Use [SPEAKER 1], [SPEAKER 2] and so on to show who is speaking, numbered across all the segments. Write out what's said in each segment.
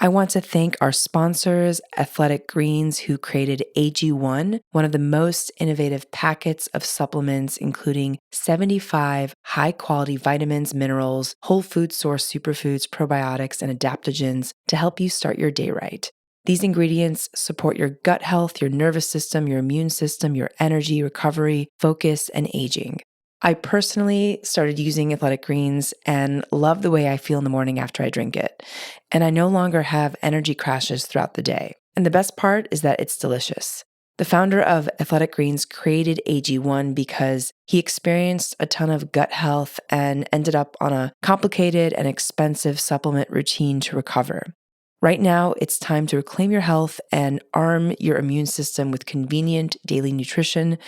[SPEAKER 1] I want to thank our sponsors, Athletic Greens, who created AG1, one of the most innovative packets of supplements, including 75 high-quality vitamins, minerals, whole food source superfoods, probiotics, and adaptogens to help you start your day right. These ingredients support your gut health, your nervous system, your immune system, your energy, recovery, focus, and aging. I personally started using Athletic Greens and love the way I feel in the morning after I drink it. And I no longer have energy crashes throughout the day. And the best part is that it's delicious. The founder of Athletic Greens created AG1 because he experienced a ton of gut health and ended up on a complicated and expensive supplement routine to recover. Right now, it's time to reclaim your health and arm your immune system with convenient daily nutrition.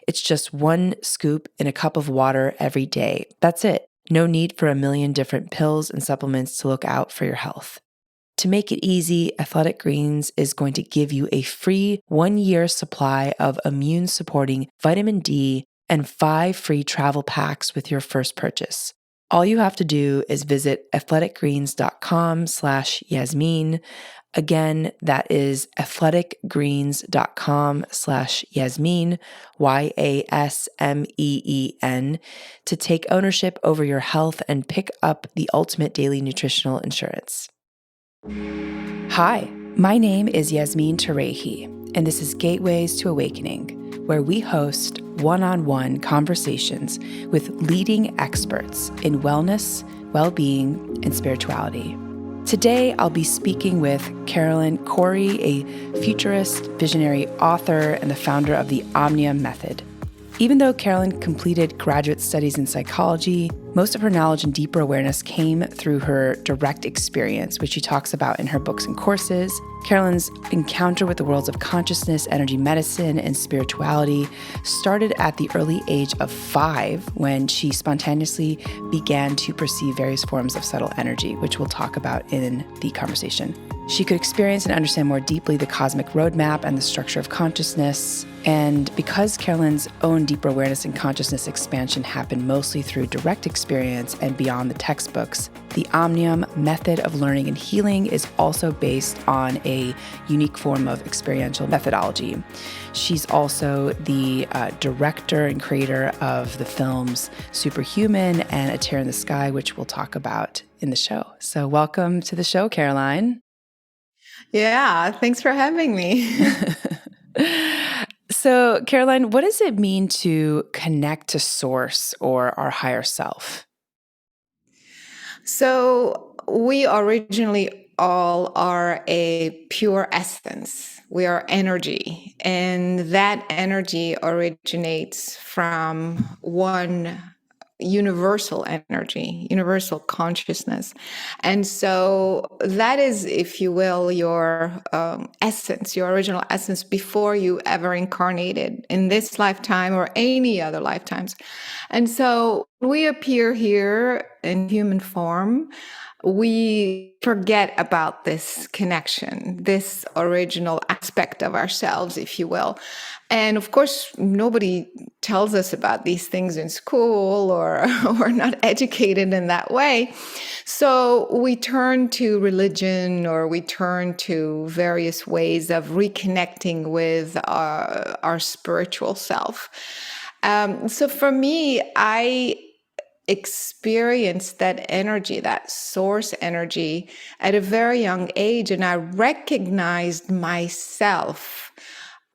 [SPEAKER 1] It's just one scoop in a cup of water every day. That's it. No need for a million different pills and supplements to look out for your health. To make it easy, Athletic Greens is going to give you a free 1-year supply of immune-supporting vitamin D and 5 free travel packs with your first purchase. All you have to do is visit athleticgreens.com/Yasmin. Again, that is athleticgreens.com/Yasmin, YASMEEN, to take ownership over your health and pick up the ultimate daily nutritional insurance. Hi, my name is Yasmin Tarehi, and this is Gateways to Awakening, where we host one-on-one conversations with leading experts in wellness, well-being, and spirituality. Today, I'll be speaking with Carolyn Corey, a futurist, visionary author, and the founder of the OMnium Method. Even though Carolyn completed graduate studies in psychology, most of her knowledge and deeper awareness came through her direct experience, which she talks about in her books and courses. Carolyn's encounter with the worlds of consciousness, energy medicine, and spirituality started at the early age of 5 when she spontaneously began to perceive various forms of subtle energy, which we'll talk about in the conversation. She could experience and understand more deeply the cosmic roadmap and the structure of consciousness. And because Carolyn's own deeper awareness and consciousness expansion happened mostly through direct experience and beyond the textbooks, the OMnium method of learning and healing is also based on a unique form of experiential methodology. She's also the director and creator of the films Superhuman and A Tear in the Sky, which we'll talk about in the show. So welcome to the show, Caroline.
[SPEAKER 2] Yeah, thanks for having me.
[SPEAKER 1] So, Caroline, what does it mean to connect to source or our higher self?
[SPEAKER 2] So we originally all are a pure essence. We are energy, and that energy originates from one universal energy, universal consciousness. And so that is, if you will, your essence, your original essence before you ever incarnated in this lifetime or any other lifetimes. And so when we appear here in human form, we forget about this connection, this original aspect of ourselves, if you will. And of course, nobody tells us about these things in school, or we're not educated in that way. So we turn to religion, or we turn to various ways of reconnecting with our spiritual self. So for me, I experienced that energy, that source energy, at a very young age, and I recognized myself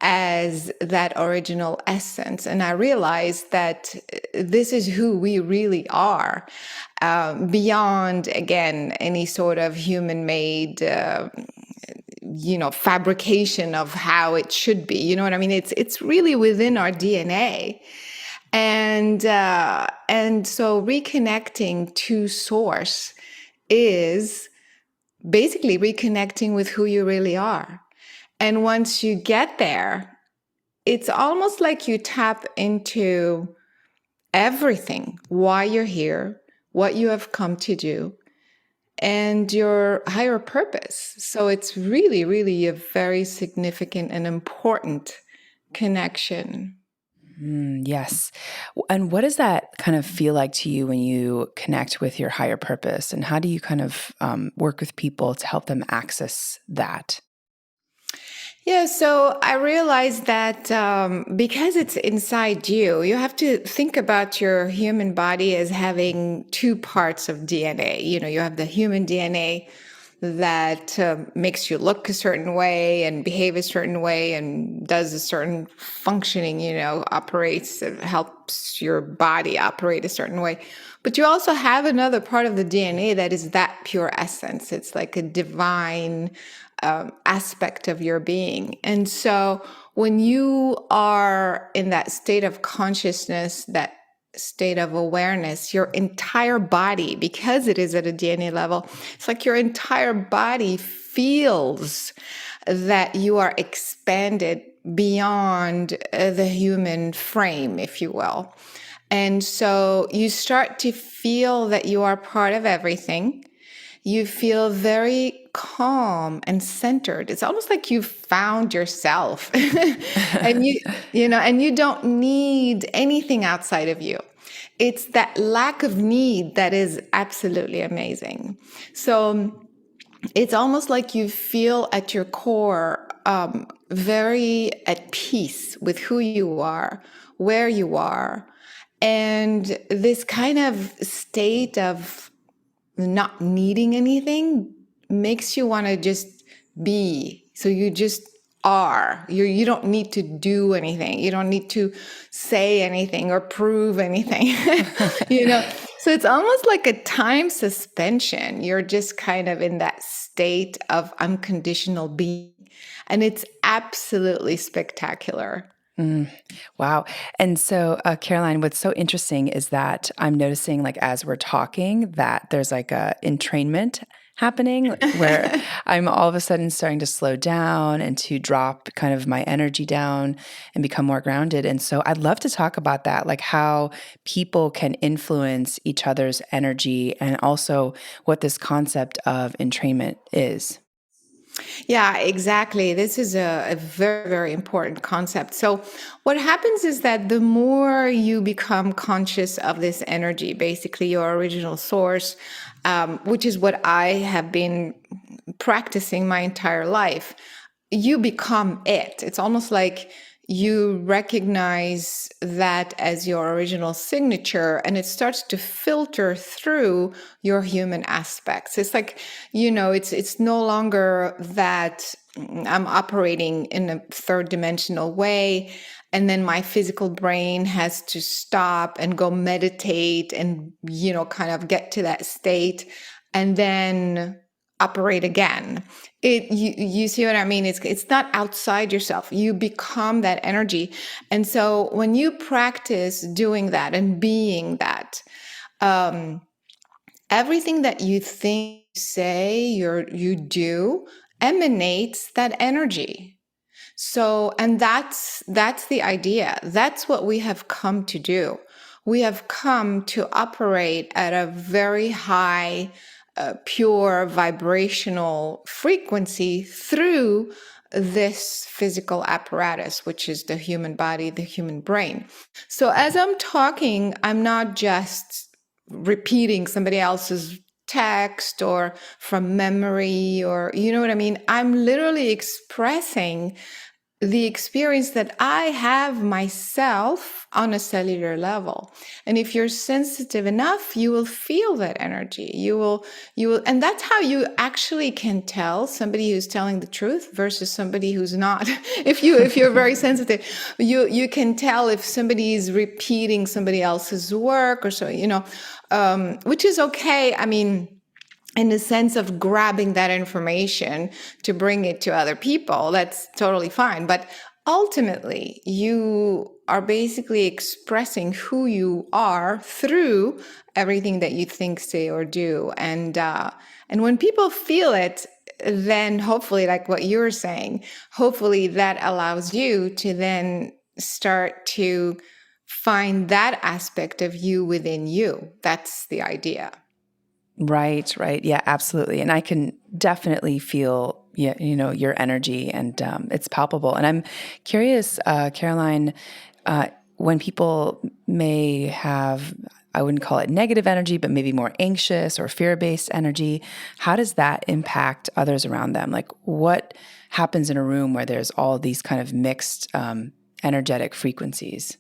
[SPEAKER 2] as that original essence. And I realized that this is who we really are, beyond, again, any sort of human-made fabrication of how it should be. You know what I mean? It's really within our DNA. And so reconnecting to source is basically reconnecting with who you really are. And once you get there, it's almost like you tap into everything, why you're here, what you have come to do, and your higher purpose. So it's really, really a very significant and important connection.
[SPEAKER 1] Yes. And what does that kind of feel like to you when you connect with your higher purpose? And how do you kind of work with people to help them access that?
[SPEAKER 2] Yeah, so I realized that because it's inside you, you have to think about your human body as having two parts of DNA. You have the human DNA that makes you look a certain way and behave a certain way and does a certain functioning, operates, helps your body operate a certain way. But you also have another part of the DNA that is that pure essence. It's like a divine aspect of your being. And so when you are in that state of consciousness, that state of awareness, your entire body, because it is at a DNA level, it's like your entire body feels that you are expanded beyond the human frame, if you will. And so you start to feel that you are part of everything. You feel very calm and centered. It's almost like you've found yourself. And and you don't need anything outside of you. It's that lack of need that is absolutely amazing. So it's almost like you feel at your core very at peace with who you are, where you are, and this kind of state of not needing anything makes you want to just be. So you just are. You don't need to do anything. You don't need to say anything or prove anything. So it's almost like a time suspension. You're just kind of in that state of unconditional being. And it's absolutely spectacular.
[SPEAKER 1] Wow. And so, Caroline, what's so interesting is that I'm noticing, like, as we're talking, that there's like a entrainment happening where I'm all of a sudden starting to slow down and to drop kind of my energy down and become more grounded. And so I'd love to talk about that, like how people can influence each other's energy and also what this concept of entrainment is.
[SPEAKER 2] Yeah, exactly. This is a very, very important concept. So, what happens is that the more you become conscious of this energy, basically your original source, which is what I have been practicing my entire life, you become it. It's almost like you recognize that as your original signature and it starts to filter through your human aspects. It's like, it's no longer that I'm operating in a third dimensional way and then my physical brain has to stop and go meditate and kind of get to that state and then operate again. You see what I mean? It's not outside yourself. You become that energy. And so when you practice doing that and being that, um, everything that you think, say, you do emanates that energy. So, and that's the idea. That's what we have come to do. We have come to operate at a very high, pure vibrational frequency through this physical apparatus, which is the human body, the human brain. So, as I'm talking, I'm not just repeating somebody else's text or from memory or you know what I mean? I'm literally expressing the experience that I have myself on a cellular level. And if you're sensitive enough, you will feel that energy. And that's how you actually can tell somebody who's telling the truth versus somebody who's not. If you're very sensitive, you can tell if somebody is repeating somebody else's work or so, which is okay. I mean, in the sense of grabbing that information to bring it to other people, that's totally fine. But ultimately, you are basically expressing who you are through everything that you think, say, or do. And when people feel it, then hopefully, like what you're saying, hopefully that allows you to then start to find that aspect of you within you. That's the idea.
[SPEAKER 1] Right, right. Yeah, absolutely. And I can definitely feel, yeah, your energy and it's palpable. And I'm curious, Caroline, when people may have, I wouldn't call it negative energy, but maybe more anxious or fear-based energy, how does that impact others around them? Like, what happens in a room where there's all these kind of mixed energetic frequencies?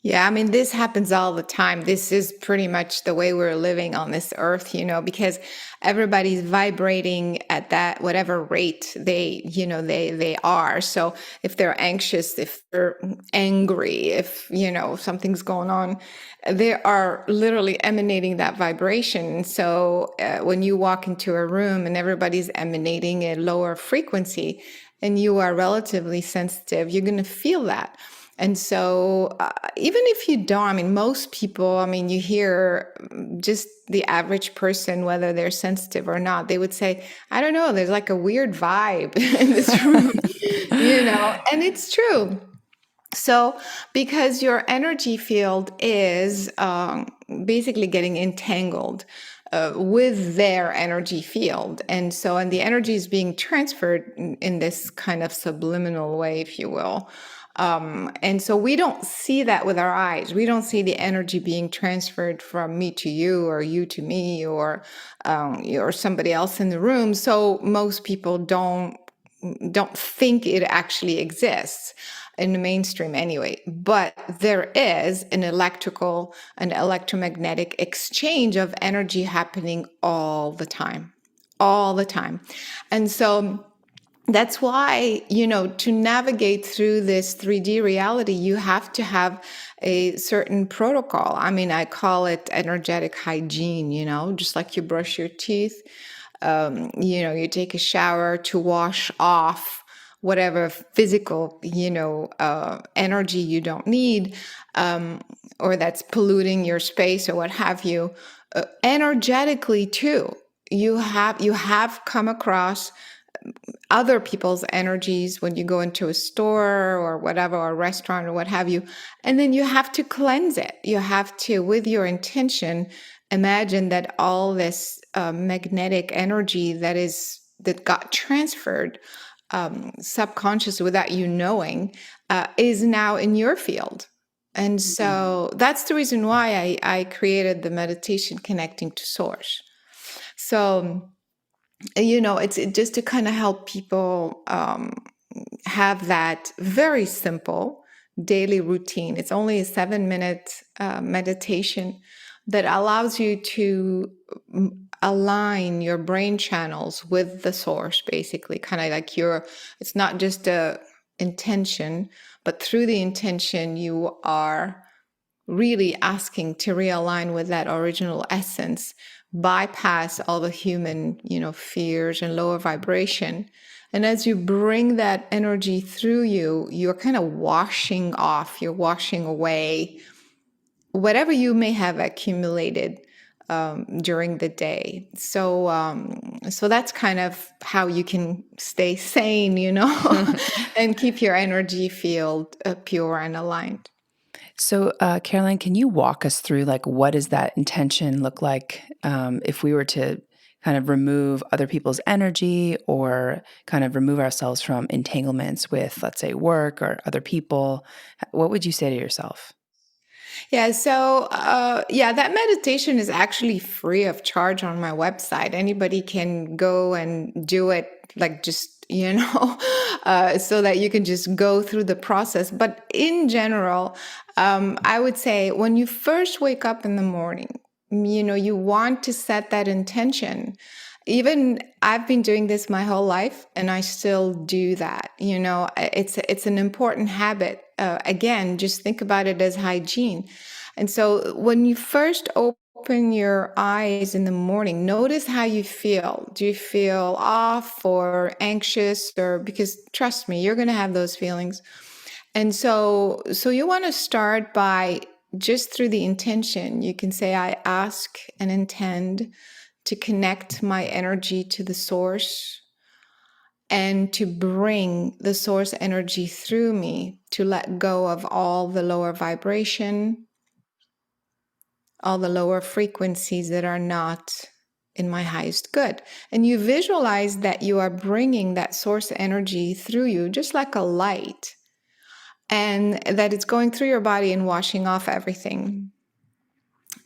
[SPEAKER 2] Yeah, I mean, this happens all the time. This is pretty much the way we're living on this earth, because everybody's vibrating at that whatever rate they are. So if they're anxious, if they're angry, if something's going on, they are literally emanating that vibration. So when you walk into a room and everybody's emanating a lower frequency, and you are relatively sensitive, you're going to feel that. And so even if you don't, I mean, most people, I mean, you hear just the average person, whether they're sensitive or not, they would say, I don't know, there's like a weird vibe in this room, and it's true. So, because your energy field is basically getting entangled with their energy field. And the energy is being transferred in this kind of subliminal way, if you will. And so we don't see that with our eyes. We don't see the energy being transferred from me to you, or you to me, or somebody else in the room. So most people don't think it actually exists in the mainstream anyway. But there is an electromagnetic exchange of energy happening all the time. And so that's why, to navigate through this 3D reality, you have to have a certain protocol. I mean, I call it energetic hygiene, just like you brush your teeth. You take a shower to wash off whatever physical, energy you don't need, or that's polluting your space or what have you. Energetically too, you have come across other people's energies when you go into a store or whatever, or a restaurant or what have you. And then you have to cleanse it. You have to, with your intention, imagine that all this magnetic energy that got transferred subconsciously without you knowing is now in your field. And so that's the reason why I created the meditation connecting to source. So it's just to kind of help people have that very simple daily routine. It's only a 7-minute meditation that allows you to align your brain channels with the source, basically, kind of like it's not just a intention, but through the intention, you are really asking to realign with that original essence, bypass all the human, fears and lower vibration. And as you bring that energy through you, you're kind of washing away whatever you may have accumulated during the day. So that's kind of how you can stay sane, and keep your energy field pure and aligned.
[SPEAKER 1] So, Caroline, can you walk us through, like, what does that intention look like if we were to kind of remove other people's energy, or kind of remove ourselves from entanglements with, let's say, work or other people? What would you say to yourself?
[SPEAKER 2] Yeah, so that meditation is actually free of charge on my website. Anybody can go and do it, like, just, so that you can just go through the process. But in general, I would say when you first wake up in the morning, you want to set that intention. Even I've been doing this my whole life, and I still do that. It's an important habit. Again, just think about it as hygiene. And so when you first open your eyes in the morning, notice how you feel. Do you feel off or anxious? Or, because trust me, you're going to have those feelings. And so you want to start by, just through the intention, you can say, I ask and intend to connect my energy to the source, and to bring the source energy through me, to let go of all the lower vibration, all the lower frequencies that are not in my highest good. And you visualize that you are bringing that source energy through you, just like a light. and that it's going through your body and washing off everything.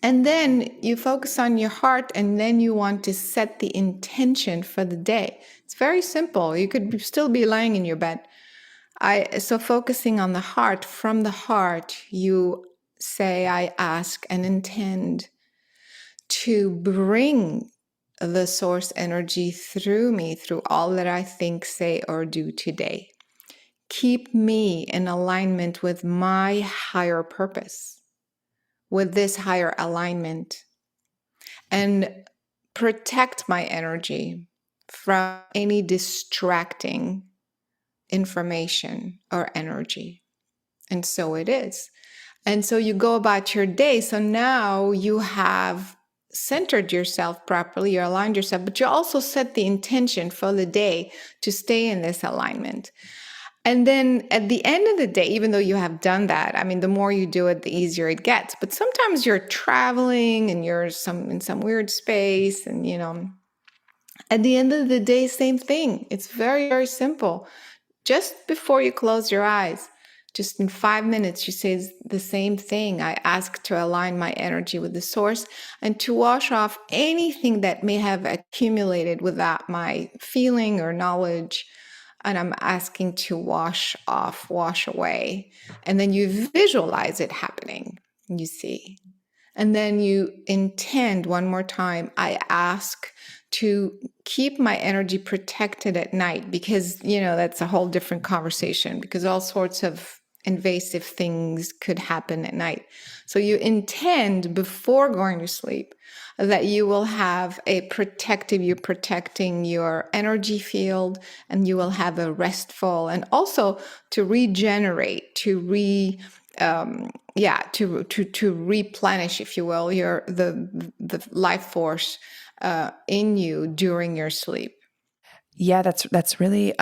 [SPEAKER 2] And then you focus on your heart, and then you want to set the intention for the day. It's very simple. You could still be lying in your bed. So focusing on the heart, from the heart, you say, I ask and intend to bring the source energy through me, through all that I think, say, or do today. Keep me in alignment with my higher purpose, with this higher alignment, and protect my energy from any distracting information or energy. And so it is. And so you go about your day. So now you have centered yourself properly, you aligned yourself, but you also set the intention for the day to stay in this alignment. And then at the end of the day, even though you have done that, I mean, the more you do it, the easier it gets. But sometimes you're traveling and you're in some weird space, and at the end of the day, same thing. It's very, very simple. Just before you close your eyes, just in 5 minutes, you say the same thing. I ask to align my energy with the source and to wash off anything that may have accumulated without my feeling or knowledge. And I'm asking to wash off, wash away. And then you visualize it happening, you see. And then you intend one more time, I ask to keep my energy protected at night, because, that's a whole different conversation, because all sorts of invasive things could happen at night. So you intend before going to sleep that you will have you're protecting your energy field, and you will have a restful, and also to regenerate, to replenish, if you will, the life force in you during your sleep.
[SPEAKER 1] Yeah, that's really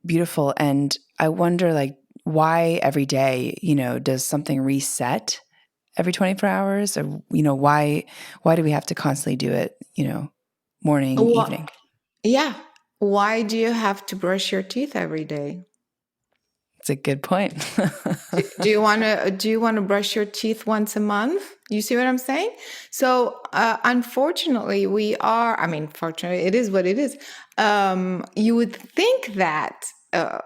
[SPEAKER 1] beautiful. And I wonder, like, why every day, does something reset every 24 hours? Or, why do we have to constantly do it, morning, evening?
[SPEAKER 2] Yeah. Why do you have to brush your teeth every day?
[SPEAKER 1] It's a good point.
[SPEAKER 2] Do you want to brush your teeth once a month? You see what I'm saying? So unfortunately, fortunately, it is what it is. You would think that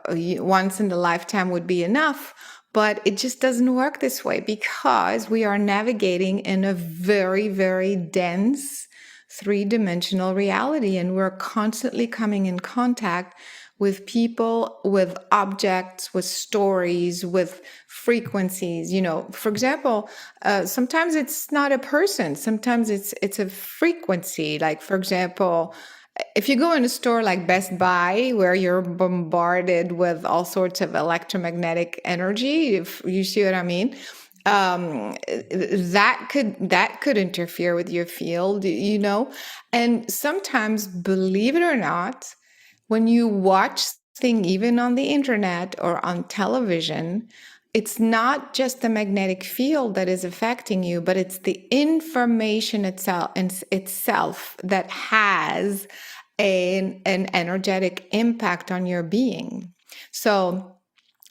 [SPEAKER 2] once in a lifetime would be enough, but it just doesn't work this way, because we are navigating in a very, very dense three-dimensional reality, and we're constantly coming in contact with people, with objects, with stories, with frequencies. For example, sometimes it's not a person, sometimes it's a frequency. Like, for example, if you go in a store like Best Buy, where you're bombarded with all sorts of electromagnetic energy, if you see what I mean, that could interfere with your field, and sometimes, believe it or not, when you watch things, even on the internet or on television, it's not just the magnetic field that is affecting you, but it's the information itself that has an energetic impact on your being. So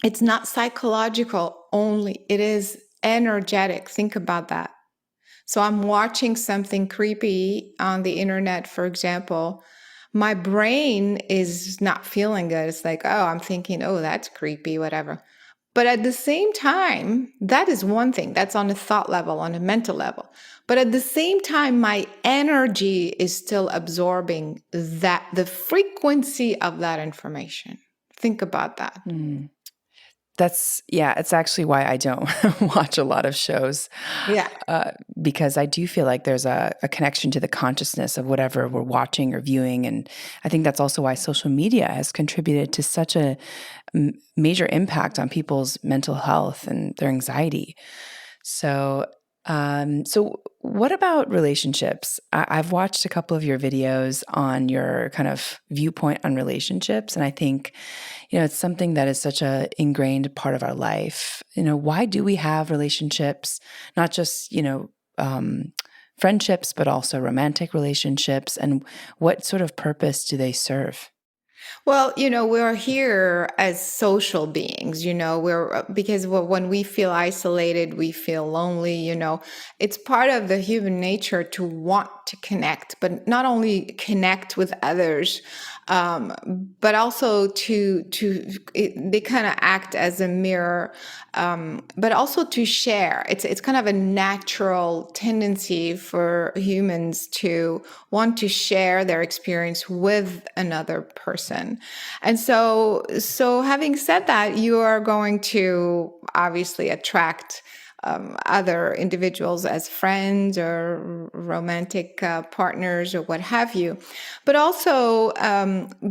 [SPEAKER 2] it's not psychological only, it is energetic. Think about that. So I'm watching something creepy on the internet, for example. My brain is not feeling good. It's like, oh, I'm thinking, oh, that's creepy, whatever. But at the same time, that is one thing. That's on a thought level, on a mental level. But at the same time, my energy is still absorbing the frequency of that information. Think about that.
[SPEAKER 1] It's actually why I don't watch a lot of shows.
[SPEAKER 2] Yeah.
[SPEAKER 1] Because I do feel like there's a connection to the consciousness of whatever we're watching or viewing. And I think that's also why social media has contributed to such a major impact on people's mental health and their anxiety. So what about relationships? I've watched a couple of your videos on your kind of viewpoint on relationships, and I think, it's something that is such a ingrained part of our life. Why do we have relationships? Not just, friendships, but also romantic relationships, and what sort of purpose do they serve?
[SPEAKER 2] Well, we're here as social beings, because when we feel isolated, we feel lonely, it's part of the human nature to want to connect, but not only connect with others, but also they kind of act as a mirror, but also to share. It's kind of a natural tendency for humans to want to share their experience with another person. And so having said that, you are going to obviously attract other individuals as friends or romantic partners or what have you. But also,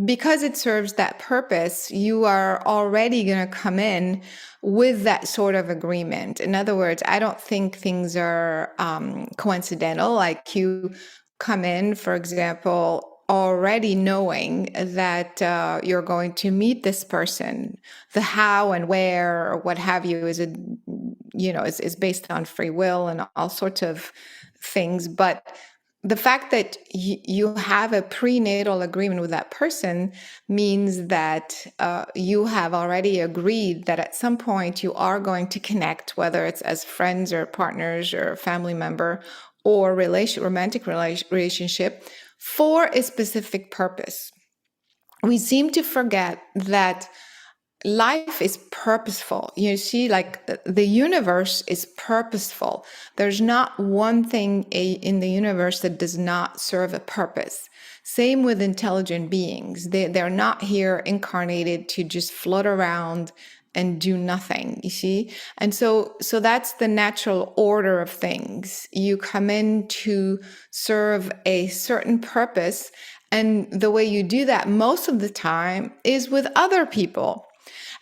[SPEAKER 2] because it serves that purpose, you are already going to come in with that sort of agreement. In other words, I don't think things are coincidental. Like you come in, for example, already knowing that you're going to meet this person. The how and where or what have you is based on free will and all sorts of things. But the fact that you have a prenatal agreement with that person means that you have already agreed that at some point you are going to connect, whether it's as friends or partners or family member or romantic relationship, for a specific purpose. We seem to forget that life is purposeful. You see, like the universe is purposeful. There's not one thing in the universe that does not serve a purpose. Same with intelligent beings. They're not here incarnated to just float around and do nothing, you see? And so that's the natural order of things. You come in to serve a certain purpose, and the way you do that most of the time is with other people.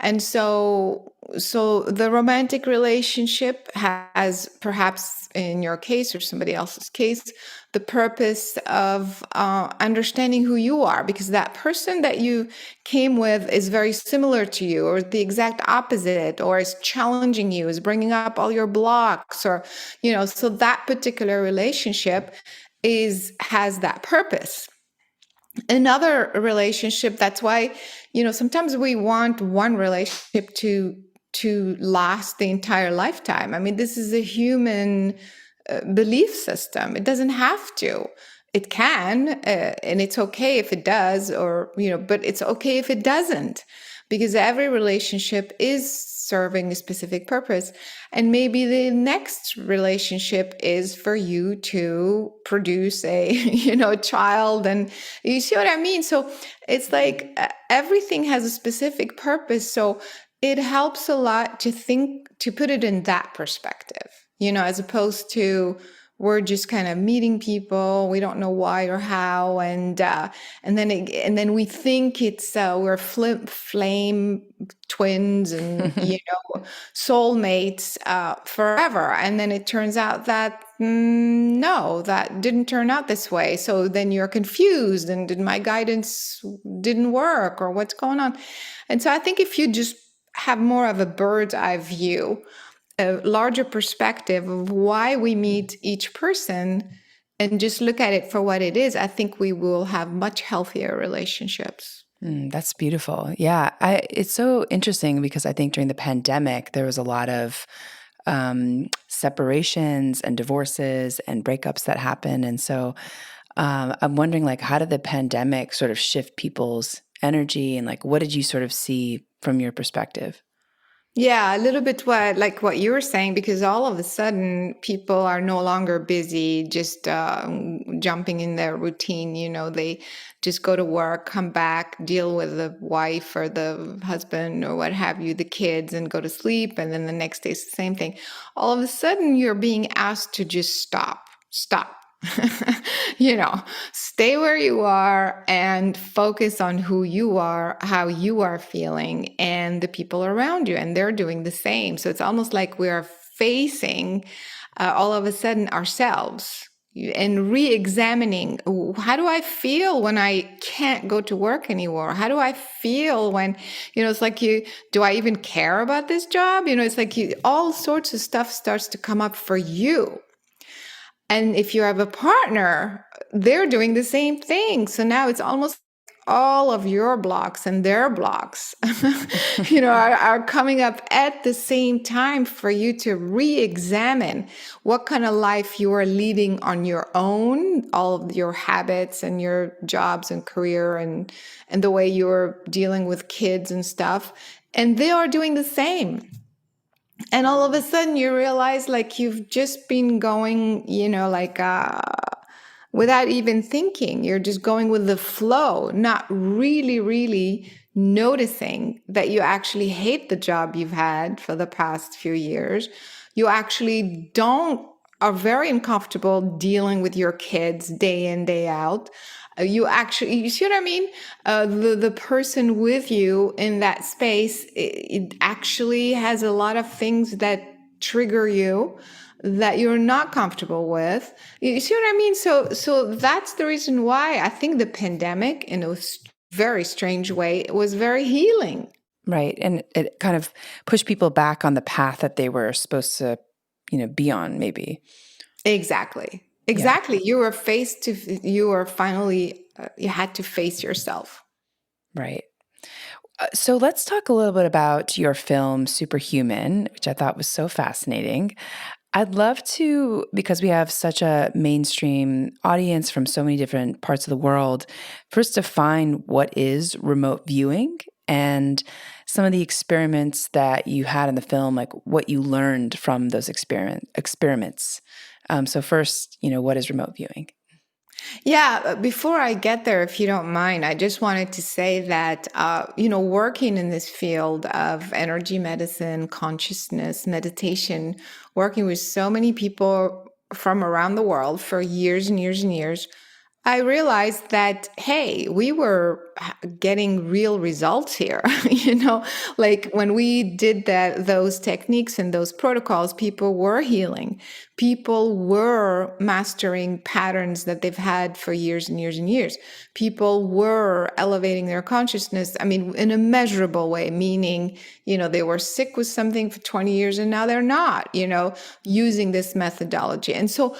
[SPEAKER 2] And so the romantic relationship has, perhaps in your case or somebody else's case, the purpose of understanding who you are, because that person that you came with is very similar to you, or the exact opposite, or is challenging you, is bringing up all your blocks, or, so that particular relationship has that purpose. Another relationship, that's why sometimes we want one relationship to last the entire lifetime. I mean, this is a human belief system. It doesn't have to. It can, and it's okay if it does, or but it's okay if it doesn't, because every relationship is serving a specific purpose. And maybe the next relationship is for you to produce a child, and you see what I mean. So it's like everything has a specific purpose. So it helps a lot to put it in that perspective, as opposed to we're just kind of meeting people, we don't know why or how, and then we think it's we're flame twins and soulmates forever, and then it turns out that no, that didn't turn out this way. So then you're confused, and did my guidance didn't work, or what's going on? And so I think if you just have more of a bird's eye view, a larger perspective of why we meet each person, and just look at it for what it is, I think we will have much healthier relationships.
[SPEAKER 1] That's beautiful. Yeah. It's so interesting because I think during the pandemic, there was a lot of separations and divorces and breakups that happened. And so I'm wondering, like, how did the pandemic sort of shift people's energy, and like, what did you sort of see from your perspective?
[SPEAKER 2] Yeah, a little bit what you were saying, because all of a sudden people are no longer busy just jumping in their routine. They just go to work, come back, deal with the wife or the husband or what have you, the kids, and go to sleep. And then the next day, it's the same thing. All of a sudden, you're being asked to just stop. Stay where you are and focus on who you are, how you are feeling, and the people around you, and they're doing the same. So it's almost like we are facing all of a sudden ourselves and re-examining, how do I feel when I can't go to work anymore? How do I feel when, it's like, do I even care about this job? It's like all sorts of stuff starts to come up for you. And if you have a partner, they're doing the same thing. So now it's almost all of your blocks and their blocks, are coming up at the same time for you to re-examine what kind of life you are leading on your own, all of your habits and your jobs and career and the way you're dealing with kids and stuff. And they are doing the same. And all of a sudden you realize like you've just been going, without even thinking. You're just going with the flow, not really, really noticing that you actually hate the job you've had for the past few years. You actually are very uncomfortable dealing with your kids day in, day out. You see what I mean? The person with you in that space, it actually has a lot of things that trigger you that you're not comfortable with. You see what I mean? So that's the reason why I think the pandemic, in a very strange way, was very healing.
[SPEAKER 1] Right. And it kind of pushed people back on the path that they were supposed to, be on, maybe.
[SPEAKER 2] Exactly.
[SPEAKER 1] Yeah.
[SPEAKER 2] You had to face yourself.
[SPEAKER 1] Right. So let's talk a little bit about your film, Superhuman, which I thought was so fascinating. I'd love to, because we have such a mainstream audience from so many different parts of the world, first define what is remote viewing and some of the experiments that you had in the film, like what you learned from those experiments. So first, what is remote viewing?
[SPEAKER 2] Yeah, before I get there, if you don't mind, I just wanted to say that, working in this field of energy medicine, consciousness, meditation, working with so many people from around the world for years and years and years, I realized that, hey, we were getting real results here. Like when we did those techniques and those protocols, people were healing. People were mastering patterns that they've had for years and years and years. People were elevating their consciousness, in a measurable way, meaning, they were sick with something for 20 years and now they're not, using this methodology. And so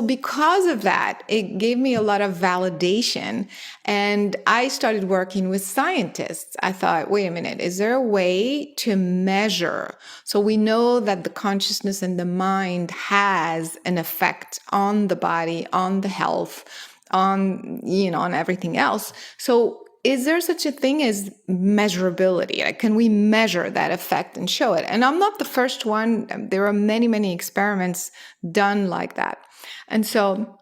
[SPEAKER 2] because of that, it gave me a lot of validation. And I started working with scientists. I thought, wait a minute, is there a way to measure? So we know that the consciousness and the mind has an effect on the body, on the health, on everything else. So is there such a thing as measurability? Like, can we measure that effect and show it? And I'm not the first one. There are many, many experiments done like that. And so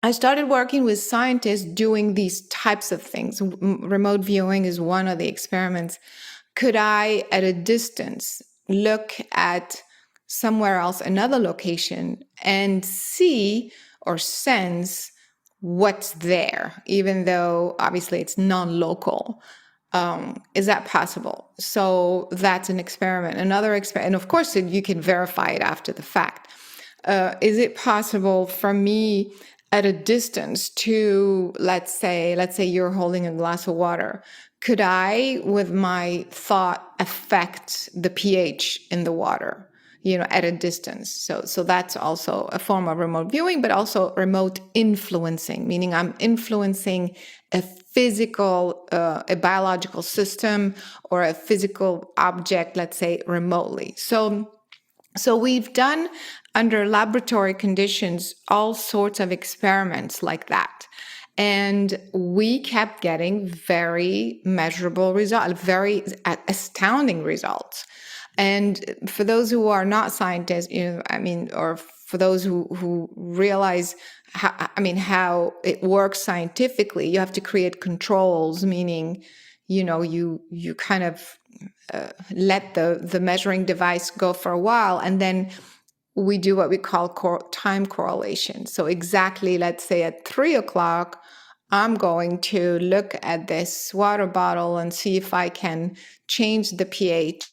[SPEAKER 2] I started working with scientists doing these types of things. Remote viewing is one of the experiments. Could I, at a distance, look at somewhere else, another location, and see or sense what's there, even though obviously it's non-local? Is that possible? So that's an experiment. Another experiment, and of course you can verify it after the fact. Is it possible for me at a distance to, let's say you're holding a glass of water, could I, with my thought, affect the pH in the water, at a distance? So that's also a form of remote viewing, but also remote influencing, meaning I'm influencing a physical, a biological system or a physical object, let's say remotely. So we've done, under laboratory conditions, all sorts of experiments like that. And we kept getting very measurable results, very astounding results. And for those who are not scientists, or for those who realize how it works scientifically, you have to create controls, meaning, you kind of let the measuring device go for a while, and then we do what we call time correlation. So exactly, let's say at 3:00, I'm going to look at this water bottle and see if I can change the pH,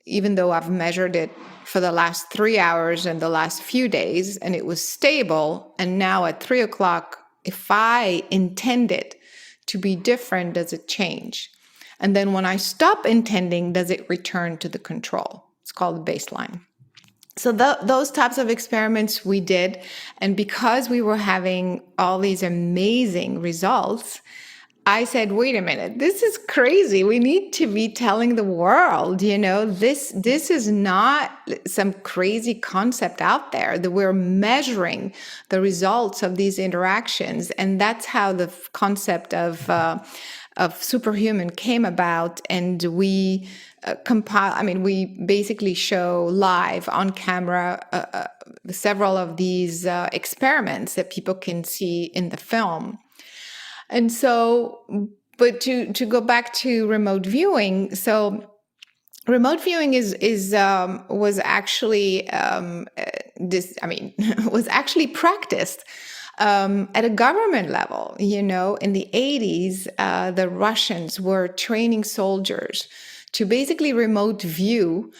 [SPEAKER 2] even though I've measured it for the last 3 hours and the last few days, and it was stable. And now at 3:00, if I intend it to be different, does it change? And then when I stop intending, does it return to the control? It's called the baseline. So those types of experiments we did. And because we were having all these amazing results, I said, wait a minute, this is crazy. We need to be telling the world, this is not some crazy concept out there, that we're measuring the results of these interactions. And that's how the concept of superhuman came about. And we we basically show live on camera several of these experiments that people can see in the film. And so, but to go back to remote viewing, so remote viewing was actually was actually practiced at a government level. In the 80s, the Russians were training soldiers to basically remote view.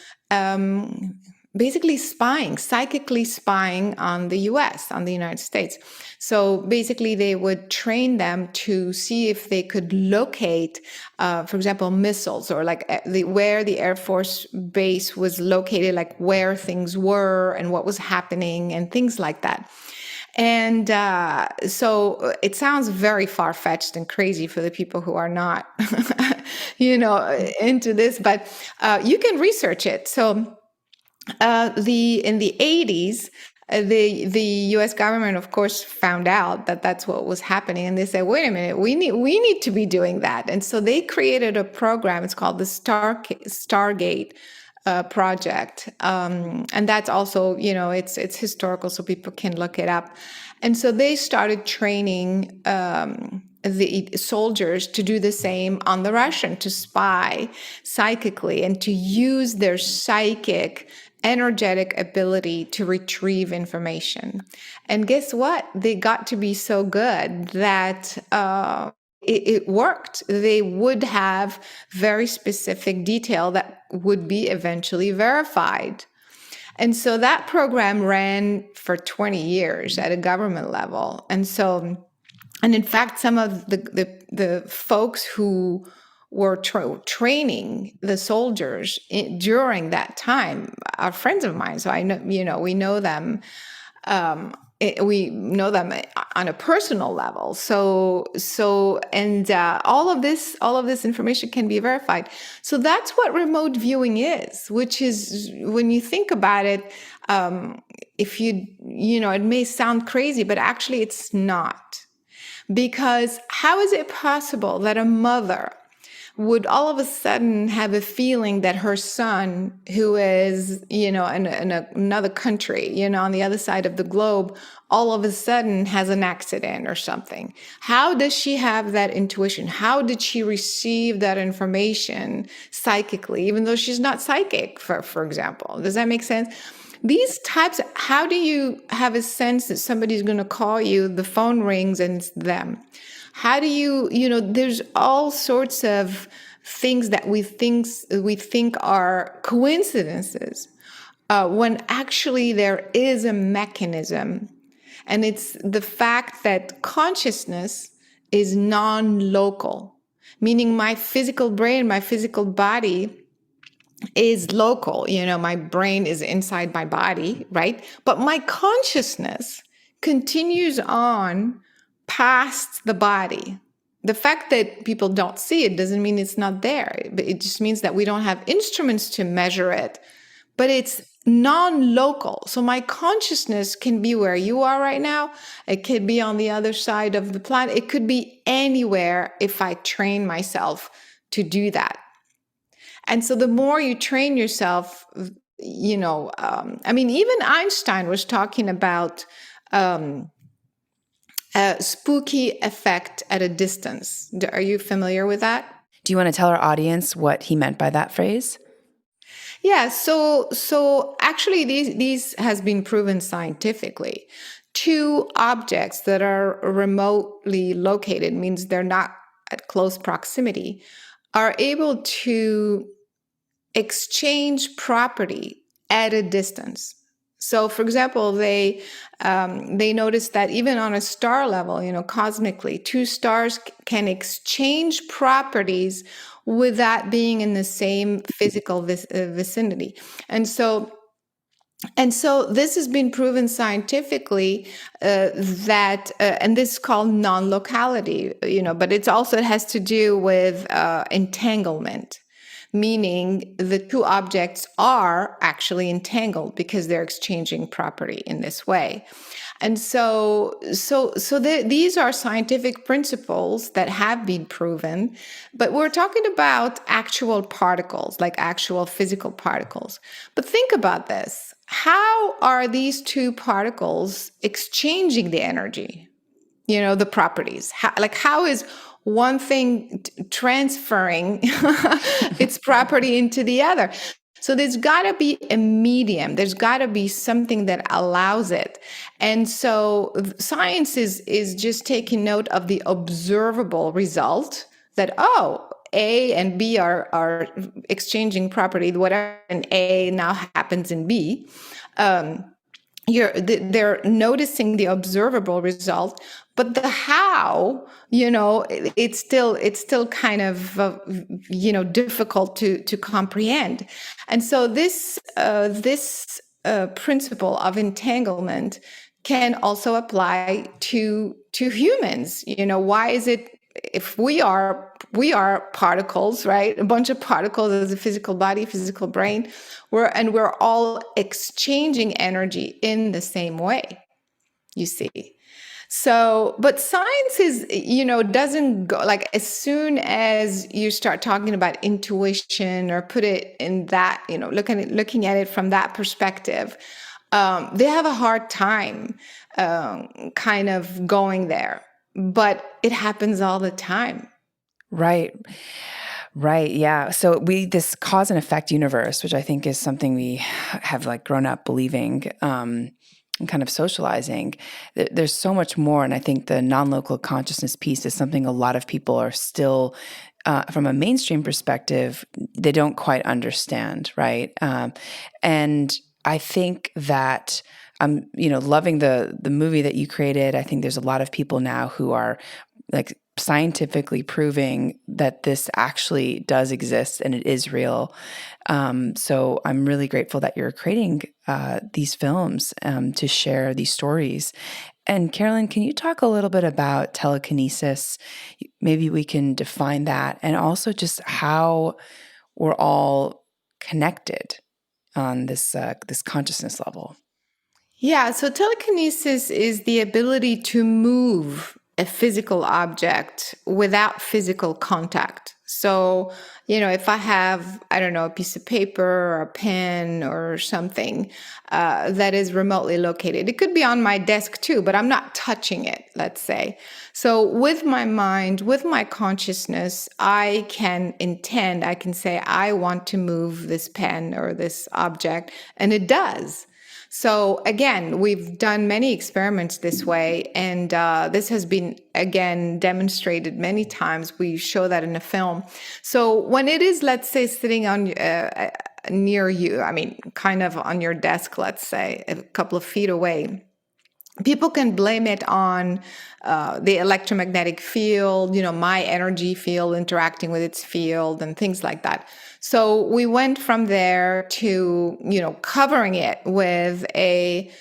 [SPEAKER 2] Basically psychically spying on the US, on the United States. So basically they would train them to see if they could locate, for example, missiles, or like where the Air Force base was located, like where things were and what was happening and things like that. And so it sounds very far-fetched and crazy for the people who are not, into this, but you can research it. So in the 80s, the U.S. government, of course, found out that that's what was happening, and they said, "Wait a minute, we need to be doing that." And so they created a program. It's called the Stargate project, and that's also, it's historical, so people can look it up. And so they started training the soldiers to do the same on the Russian, to spy psychically and to use their psychic energetic ability to retrieve information. And guess what? They got to be so good that it worked. They would have very specific detail that would be eventually verified. And so that program ran for 20 years at a government level. And in fact, some of the folks who were training the soldiers during that time are friends of mine. So I know, we know them. We know them on a personal level. And all of this information can be verified. So that's what remote viewing is, which is, when you think about it, it may sound crazy, but actually it's not. Because how is it possible that a mother would all of a sudden have a feeling that her son, who is, in another country, on the other side of the globe, all of a sudden has an accident or something? How does she have that intuition? How did she receive that information psychically, even though she's not psychic, for example? Does that make sense? These types, how do you have a sense that somebody's going to call you, the phone rings and it's them? How do you, there's all sorts of things that we think are coincidences, when actually there is a mechanism. And it's the fact that consciousness is non-local, meaning my physical brain, my physical body is local. My brain is inside my body, right? But my consciousness continues on past the body. The fact that people don't see it doesn't mean it's not there. It just means that we don't have instruments to measure it, but it's non-local. So my consciousness can be where you are right now. It could be on the other side of the planet. It could be anywhere if I train myself to do that. And so the more you train yourself, even Einstein was talking about a spooky effect at a distance. Are you familiar with that?
[SPEAKER 1] Do you want to tell our audience what he meant by that phrase?
[SPEAKER 2] Yeah, so actually these has been proven scientifically. Two objects that are remotely located, means they're not at close proximity, are able to exchange property at a distance. So, for example, they noticed that even on a star level, cosmically, two stars can exchange properties without being in the same physical vicinity. And so And so this has been proven scientifically and this is called non-locality, but it has to do with entanglement, meaning the two objects are actually entangled because they're exchanging property in this way. And these are scientific principles that have been proven, but we're talking about actual particles, like actual physical particles. But think about this. How are these two particles exchanging the energy? The properties. How is one thing transferring its property into the other? So there's got to be a medium. There's got to be something that allows it. And so science is just taking note of the observable result that, A and B are exchanging property, whatever in A now happens in B. They're noticing the observable result, but the how, it's still kind of difficult to comprehend. And so this principle of entanglement can also apply to humans. Why is it, if we are particles, right? A bunch of particles as a physical body, physical brain, we're all exchanging energy in the same way, you see. So, but science is, doesn't go, like, as soon as you start talking about intuition or put it in that, looking at it from that perspective, they have a hard time kind of going there, but it happens all the time.
[SPEAKER 1] Right. Right. Yeah. So this cause and effect universe, which I think is something we have like grown up believing, and kind of socializing, there's so much more. And I think the non-local consciousness piece is something a lot of people are still, from a mainstream perspective, they don't quite understand. Right. And I think that I'm, loving the movie that you created. I think there's a lot of people now who are like scientifically proving that this actually does exist and it is real. So I'm really grateful that you're creating these films to share these stories. And Carolyn, can you talk a little bit about telekinesis? Maybe we can define that, and also just how we're all connected on this consciousness level.
[SPEAKER 2] Yeah, so telekinesis is the ability to move a physical object without physical contact. So, if I have, I don't know, a piece of paper or a pen or something that is remotely located, it could be on my desk too, but I'm not touching it, let's say. So with my mind, with my consciousness, I can say, I want to move this pen or this object, and it does. So again, we've done many experiments this way, and this has been, again, demonstrated many times. We show that in a film. So when it is, let's say, sitting on near you, kind of on your desk, let's say, a couple of feet away, people can blame it on the electromagnetic field, my energy field interacting with its field and things like that. So we went from there to, covering it with a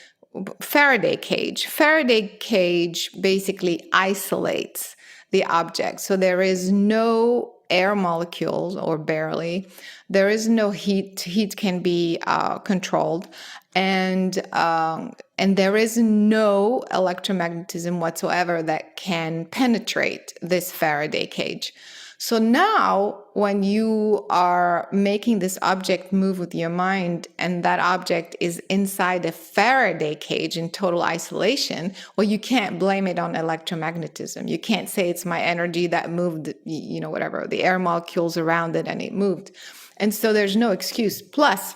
[SPEAKER 2] Faraday cage. Faraday cage basically isolates the object. So there is no air molecules, or barely. There is no heat. Heat can be controlled. And there is no electromagnetism whatsoever that can penetrate this Faraday cage. So now when you are making this object move with your mind, and that object is inside a Faraday cage in total isolation, well, you can't blame it on electromagnetism. You can't say it's my energy that moved, whatever, the air molecules around it and it moved. And so there's no excuse. Plus,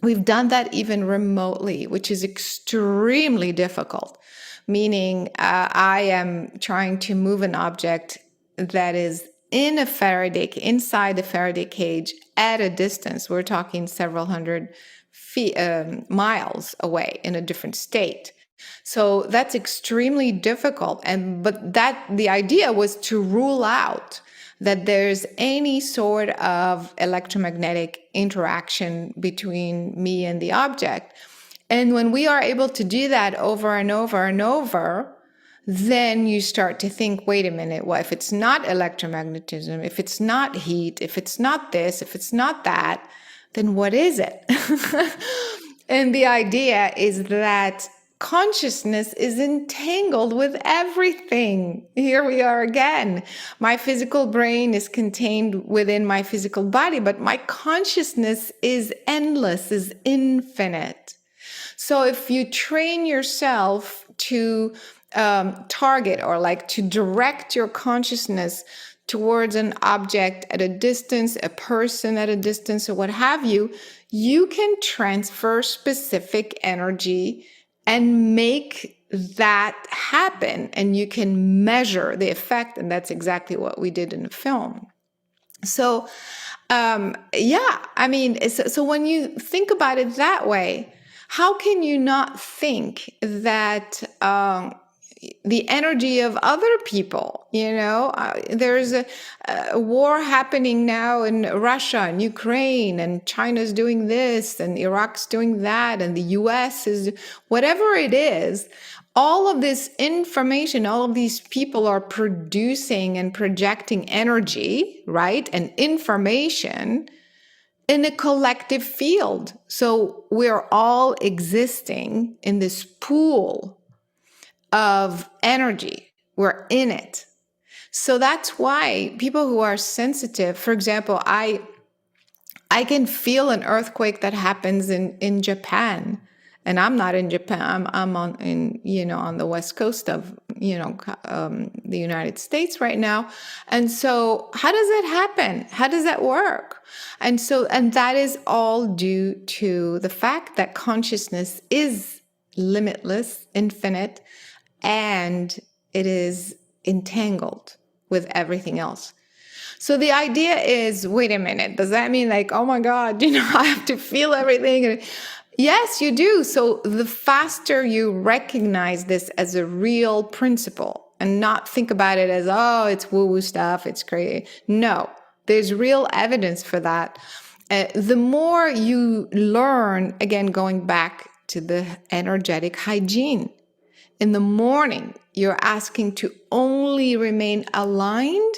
[SPEAKER 2] we've done that even remotely, which is extremely difficult, meaning I am trying to move an object that is inside the Faraday cage at a distance. We're talking several hundred miles away in a different state. So that's extremely difficult. But the idea was to rule out that there's any sort of electromagnetic interaction between me and the object. And when we are able to do that over and over and over, then you start to think, wait a minute, well, if it's not electromagnetism, if it's not heat, if it's not this, if it's not that, then what is it? And the idea is that consciousness is entangled with everything. Here we are again. My physical brain is contained within my physical body, but my consciousness is endless, is infinite. So if you train yourself to target or like to direct your consciousness towards an object at a distance, a person at a distance, or what have you, you can transfer specific energy and make that happen. And you can measure the effect. And that's exactly what we did in the film. So, yeah, I mean, so when you think about it that way, how can you not think that the energy of other people, there's a war happening now in Russia and Ukraine, and China's doing this and Iraq's doing that, and the US is whatever it is. All of this information, all of these people are producing and projecting energy, right? And information in a collective field. So we're all existing in this pool of energy. We're in it. So that's why people who are sensitive, for example, I can feel an earthquake that happens in Japan, and I'm not in Japan. I'm on the west coast of the United States right now. And so, how does that happen? How does that work? And that is all due to the fact that consciousness is limitless, infinite, and it is entangled with everything else. So the idea is, wait a minute, does that mean like, oh my God, I have to feel everything? Yes, you do. So the faster you recognize this as a real principle and not think about it as, oh, it's woo-woo stuff, it's crazy. No, there's real evidence for that. The more you learn, again, going back to the energetic hygiene, in the morning, you're asking to only remain aligned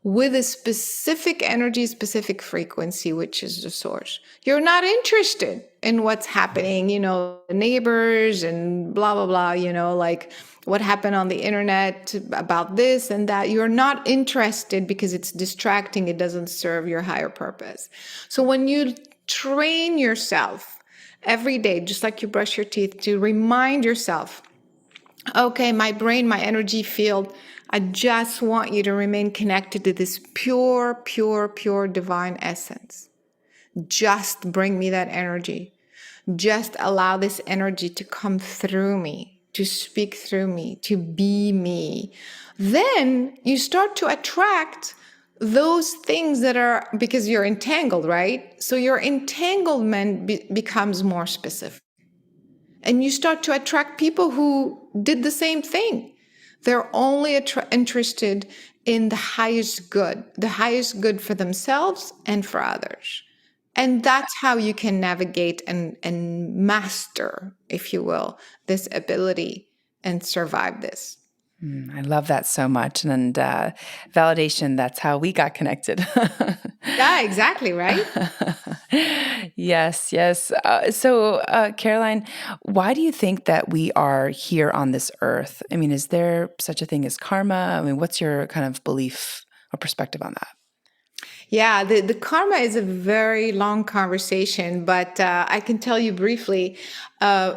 [SPEAKER 2] with a specific energy, specific frequency, which is the source. You're not interested in what's happening, the neighbors and blah, blah, blah, like what happened on the internet about this and that. You're not interested because it's distracting. It doesn't serve your higher purpose. So when you train yourself every day, just like you brush your teeth, to remind yourself, okay, my brain, my energy field, I just want you to remain connected to this pure, pure, pure divine essence. Just bring me that energy. Just allow this energy to come through me, to speak through me, to be me. Then you start to attract those things that are, because you're entangled, right? So your entanglement becomes more specific. And you start to attract people who did the same thing. They're only interested in the highest good for themselves and for others. And that's how you can navigate and master, if you will, this ability and survive this.
[SPEAKER 1] I love that so much. And validation, that's how we got connected.
[SPEAKER 2] Yeah, exactly, right?
[SPEAKER 1] Yes. So, Caroline, why do you think that we are here on this earth? I mean, is there such a thing as karma? I mean, what's your kind of belief or perspective on that?
[SPEAKER 2] Yeah, the karma is a very long conversation, but I can tell you briefly.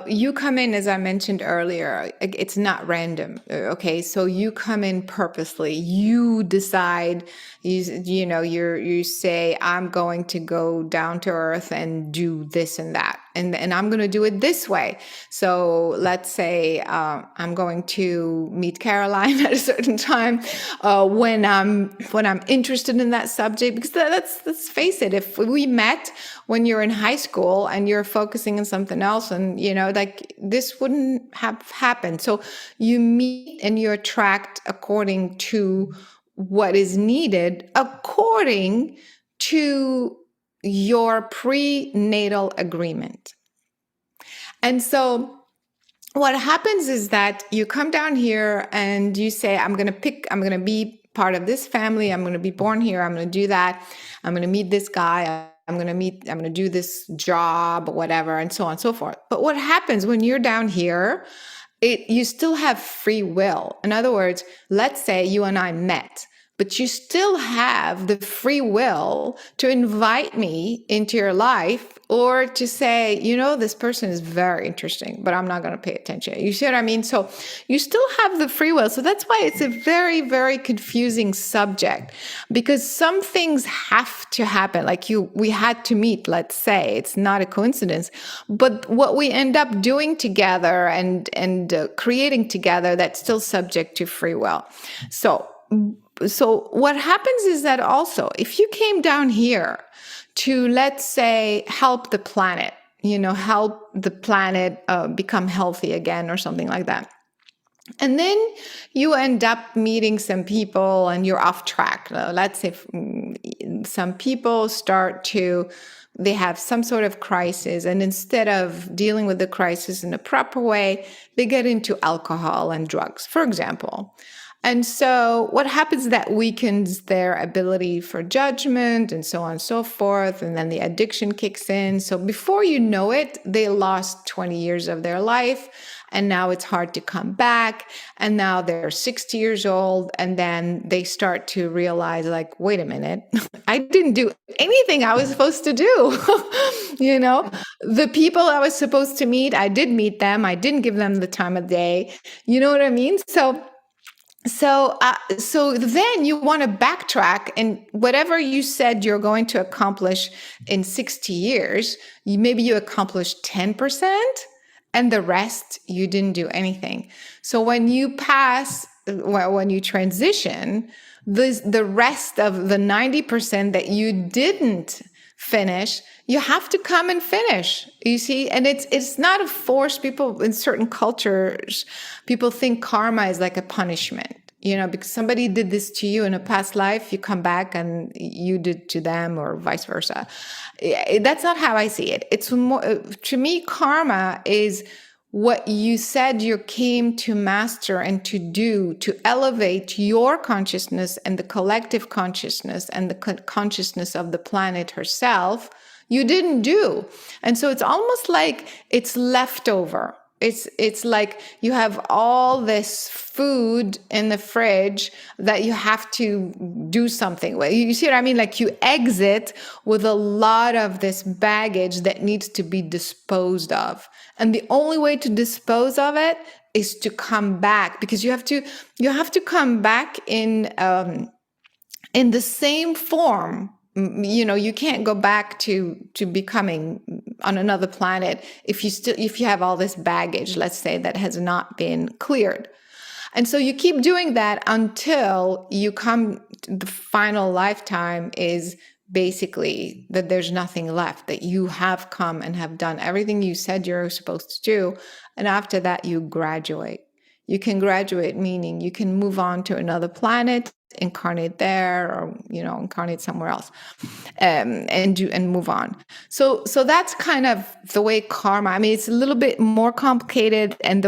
[SPEAKER 2] You come in, as I mentioned earlier, it's not random. Okay, so you come in purposely. You decide. You say, I'm going to go down to earth and do this and that, and I'm going to do it this way. So let's say I'm going to meet Caroline at a certain time when I'm interested in that subject. Because let's face it, if we met when you're in high school and you're focusing on something else, and like this wouldn't have happened. So you meet and you attract according to what is needed, according to your prenatal agreement. And so what happens is that you come down here and you say, I'm going to be part of this family. I'm going to be born here. I'm going to do that. I'm going to meet this guy. I'm going to do this job, whatever, and so on and so forth. But what happens when you're down here, you still have free will. In other words, let's say you and I met, but you still have the free will to invite me into your life or to say, this person is very interesting, but I'm not going to pay attention. You see what I mean? So you still have the free will. So that's why it's a very, very confusing subject, because some things have to happen. Like we had to meet, let's say. It's not a coincidence. But what we end up doing together and creating together, that's still subject to free will. So what happens is that also, if you came down here to, let's say, help the planet, help the planet become healthy again or something like that, and then you end up meeting some people and you're off track. Let's say some people they have some sort of crisis, and instead of dealing with the crisis in a proper way, they get into alcohol and drugs, for example. And so what happens is that weakens their ability for judgment and so on and so forth. And then the addiction kicks in. So before you know it, they lost 20 years of their life. And now it's hard to come back. And now they're 60 years old. And then they start to realize, like, wait a minute, I didn't do anything I was supposed to do. The people I was supposed to meet, I did meet them. I didn't give them the time of day. You know what I mean? So then you want to backtrack, and whatever you said you're going to accomplish in 60 years, maybe you accomplished 10%, and the rest you didn't do anything. So when you transition, the rest of the 90% that you didn't finish, you have to come and finish, you see. And it's not a force. People in certain cultures, people think karma is like a punishment, because somebody did this to you in a past life, you come back and you did to them, or vice versa. That's not how I see it. It's more, to me, karma is what you said you came to master and to do, to elevate your consciousness and the collective consciousness and the consciousness of the planet herself, you didn't do. And so it's almost like it's leftover. It's like you have all this food in the fridge that you have to do something with. You see what I mean? Like you exit with a lot of this baggage that needs to be disposed of. And the only way to dispose of it is to come back, because you have to come back in the same form. You can't go back to becoming on another planet if you have all this baggage, let's say, that has not been cleared. And so you keep doing that until you come, the final lifetime is basically that there's nothing left, that you have come and have done everything you said you're supposed to do. And after that, you graduate. You can graduate, meaning you can move on to another planet, incarnate there, or incarnate somewhere else, and move on. So that's kind of the way karma. I mean, it's a little bit more complicated, and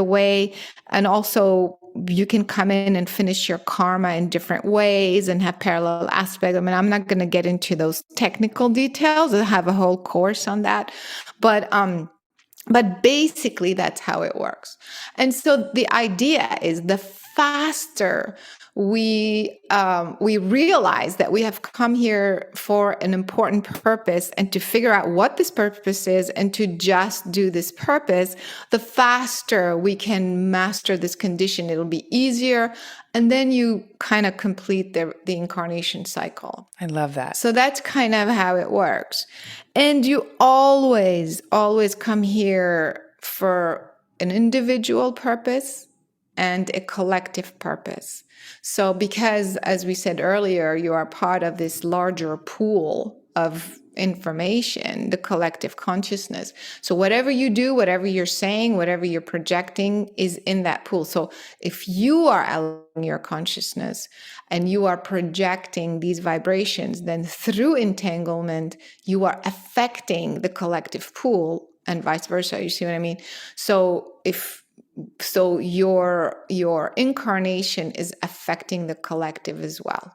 [SPEAKER 2] also you can come in and finish your karma in different ways and have parallel aspects. I mean, I'm not going to get into those technical details. I have a whole course on that, but basically, that's how it works. And so the idea is, the faster we realize that we have come here for an important purpose, and to figure out what this purpose is and to just do this purpose, the faster we can master this condition. It'll be easier. And then you kind of complete the incarnation cycle.
[SPEAKER 1] I love that.
[SPEAKER 2] So that's kind of how it works. And you always come here for an individual purpose and a collective purpose. So because, as we said earlier, you are part of this larger pool of information, the collective consciousness. So whatever you do, whatever you're saying, whatever you're projecting is in that pool. So if you are elevating your consciousness and you are projecting these vibrations, then through entanglement, you are affecting the collective pool. and vice versa. You see what I mean? So your incarnation is affecting the collective as well.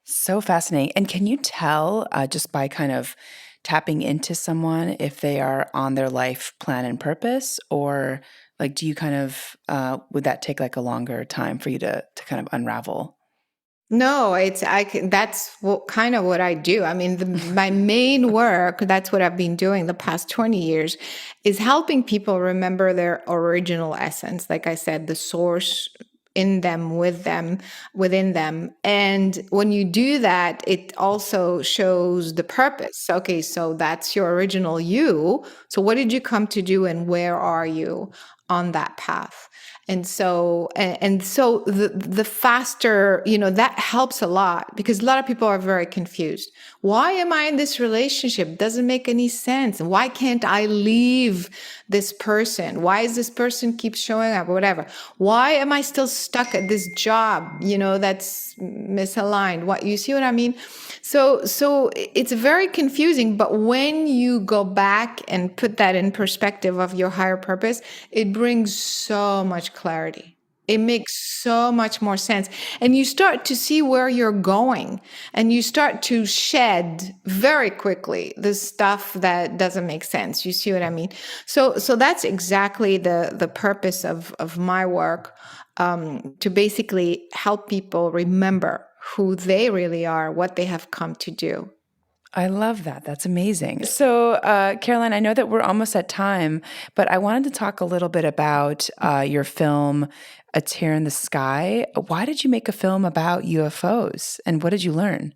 [SPEAKER 1] So fascinating. And can you tell just by kind of tapping into someone if they are on their life plan and purpose, or like do you kind of would that take like a longer time for you to kind of unravel?
[SPEAKER 2] No, that's kind of what I do. I mean, my main work, that's what I've been doing the past 20 years, is helping people remember their original essence. Like I said, the source in them, with them, within them. And when you do that, it also shows the purpose. Okay, so that's your original you. So what did you come to do and where are you on that path? And so the faster, that helps a lot, because a lot of people are very confused. Why am I in this relationship? Doesn't make any sense. Why can't I leave this person? Why is this person keep showing up or whatever? Why am I still stuck at this job, that's misaligned? What, you see what I mean? So it's very confusing, but when you go back and put that in perspective of your higher purpose, it brings so much clarity. It makes so much more sense. And you start to see where you're going, and you start to shed very quickly the stuff that doesn't make sense. You see what I mean? So that's exactly the purpose of my work, to basically help people remember who they really are, what they have come to do.
[SPEAKER 1] I love that. That's amazing. So, Caroline, I know that we're almost at time, but I wanted to talk a little bit about your film, A Tear in the Sky. Why did you make a film about UFOs, and what did you learn?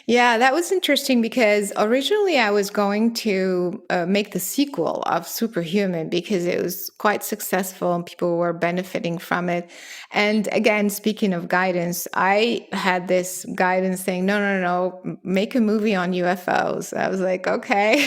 [SPEAKER 2] Yeah, that was interesting, because originally I was going to make the sequel of Superhuman, because it was quite successful and people were benefiting from it. And again, speaking of guidance, I had this guidance saying, no, no, no, no, make a movie on UFOs. I was like, okay.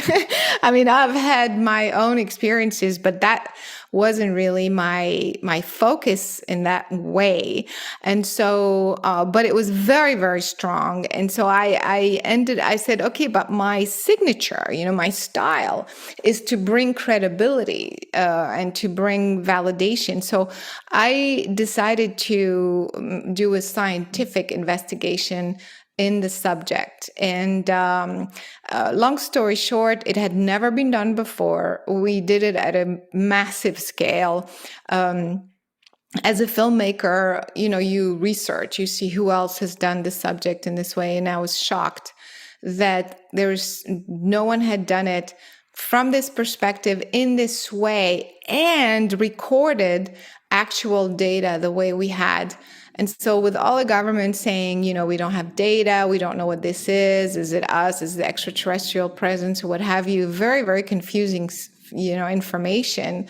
[SPEAKER 2] I mean, I've had my own experiences, but that wasn't really my focus in that way. And so, but it was very, very strong. And so I said, okay, but my signature, my style is to bring credibility and to bring validation. So I decided to do a scientific investigation in the subject. And long story short, it had never been done before. We did it at a massive scale. As a filmmaker, you research, you see who else has done the subject in this way. And I was shocked that no one had done it from this perspective in this way and recorded actual data the way we had. And so with all the government saying, we don't have data, we don't know what this is it us, is it extraterrestrial presence or what have you, very, very confusing, information.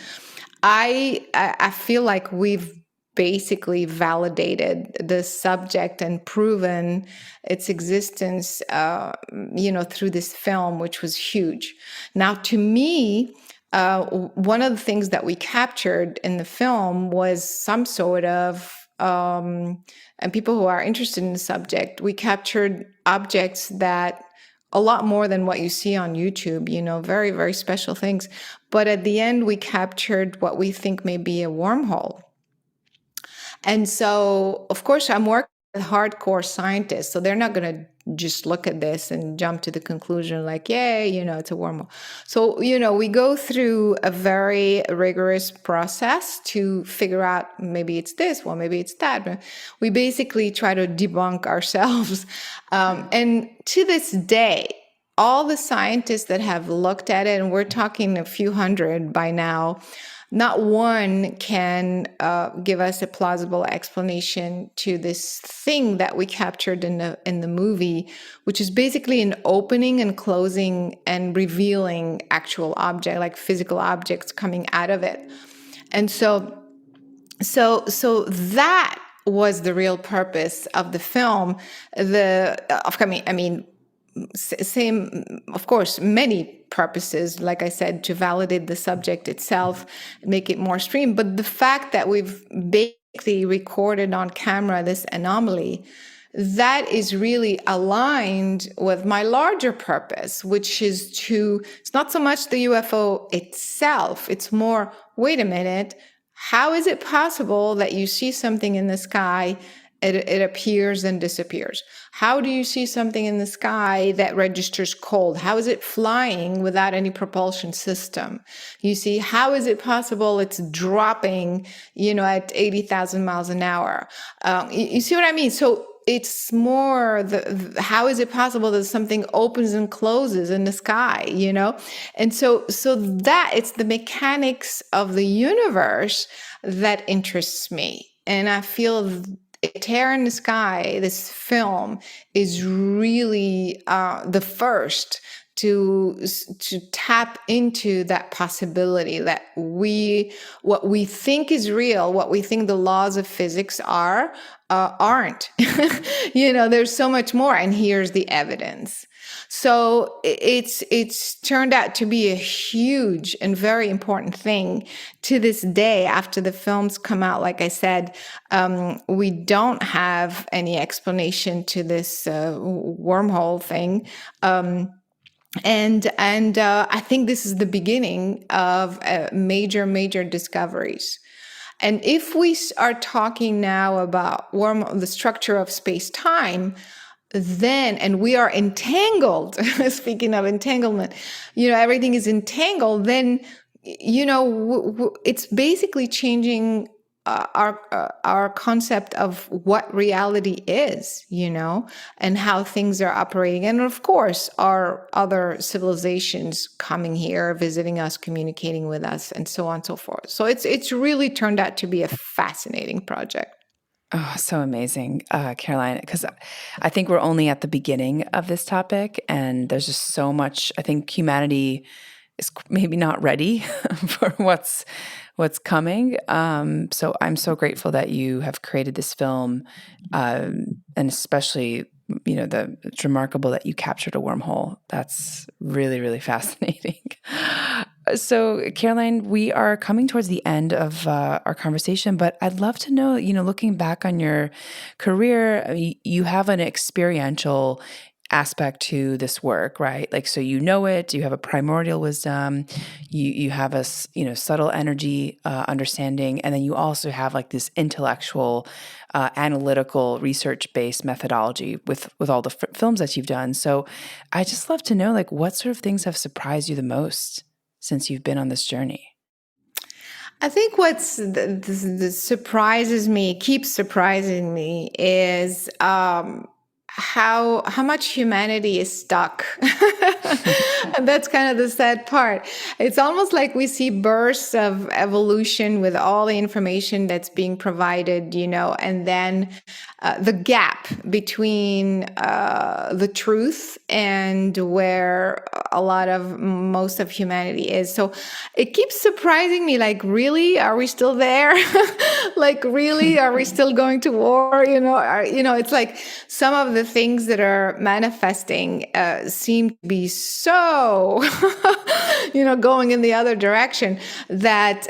[SPEAKER 2] I feel like we've basically validated the subject and proven its existence, through this film, which was huge. Now, to me, one of the things that we captured in the film was some sort of, and people who are interested in the subject, we captured objects that a lot more than what you see on YouTube, very, very special things. But at the end, we captured what we think may be a wormhole. And so, of course, I'm working with hardcore scientists, so they're not going to just look at this and jump to the conclusion like, yay, it's a wormhole. So, we go through a very rigorous process to figure out, maybe it's this, well, maybe it's that. But we basically try to debunk ourselves. And to this day, all the scientists that have looked at it, and we're talking a few hundred by now, not one can give us a plausible explanation to this thing that we captured in the movie, which is basically an opening and closing and revealing actual object, like physical objects coming out of it. And so that was the real purpose of the film. Same, of course, many purposes, like I said, to validate the subject itself, make it more stream. But the fact that we've basically recorded on camera this anomaly that is really aligned with my larger purpose, which is it's not so much the UFO itself, it's more, wait a minute, how is it possible that you see something in the sky, it appears and disappears? How do you see something in the sky that registers cold? How is it flying without any propulsion system? You see, how is it possible it's dropping, at 80,000 miles an hour? You see what I mean? So it's more how is it possible that something opens and closes in the sky, And so that it's the mechanics of the universe that interests me. And I feel A Tear in the Sky, this film, is really the first to tap into that possibility that what we think is real, what we think the laws of physics aren't. There's so much more, and here's the evidence. So it's turned out to be a huge and very important thing to this day. After the films come out, like I said, we don't have any explanation to this wormhole thing. And I think this is the beginning of major discoveries. And if we are talking now about the structure of space-time, and we are entangled, speaking of entanglement, everything is entangled, then, it's basically changing our concept of what reality is, and how things are operating. And of course, our other civilizations coming here, visiting us, communicating with us, and so on and so forth. So it's really turned out to be a fascinating project.
[SPEAKER 1] Oh, so amazing, Caroline, because I think we're only at the beginning of this topic, and there's just so much. I think humanity is maybe not ready for what's coming. So I'm so grateful that you have created this film, and especially, it's remarkable that you captured a wormhole. That's really, really fascinating. So, Caroline, we are coming towards the end of our conversation, but I'd love to know, looking back on your career, you have an experiential aspect to this work, right? Like, so it, you have a primordial wisdom, you have a subtle energy understanding, and then you also have like this intellectual, analytical, research-based methodology with all the films that you've done. So, I just love to know, like, what sort of things have surprised you the most since you've been on this journey?
[SPEAKER 2] I think what's the surprises me, keeps surprising me, is how much humanity is stuck. And that's kind of the sad part. It's almost like we see bursts of evolution with all the information that's being provided, and then the gap between the truth and where most of humanity is. So it keeps surprising me, like, really, are we still there? Like, really, are we still going to war? It's like some of the things that are manifesting seem to be so, going in the other direction that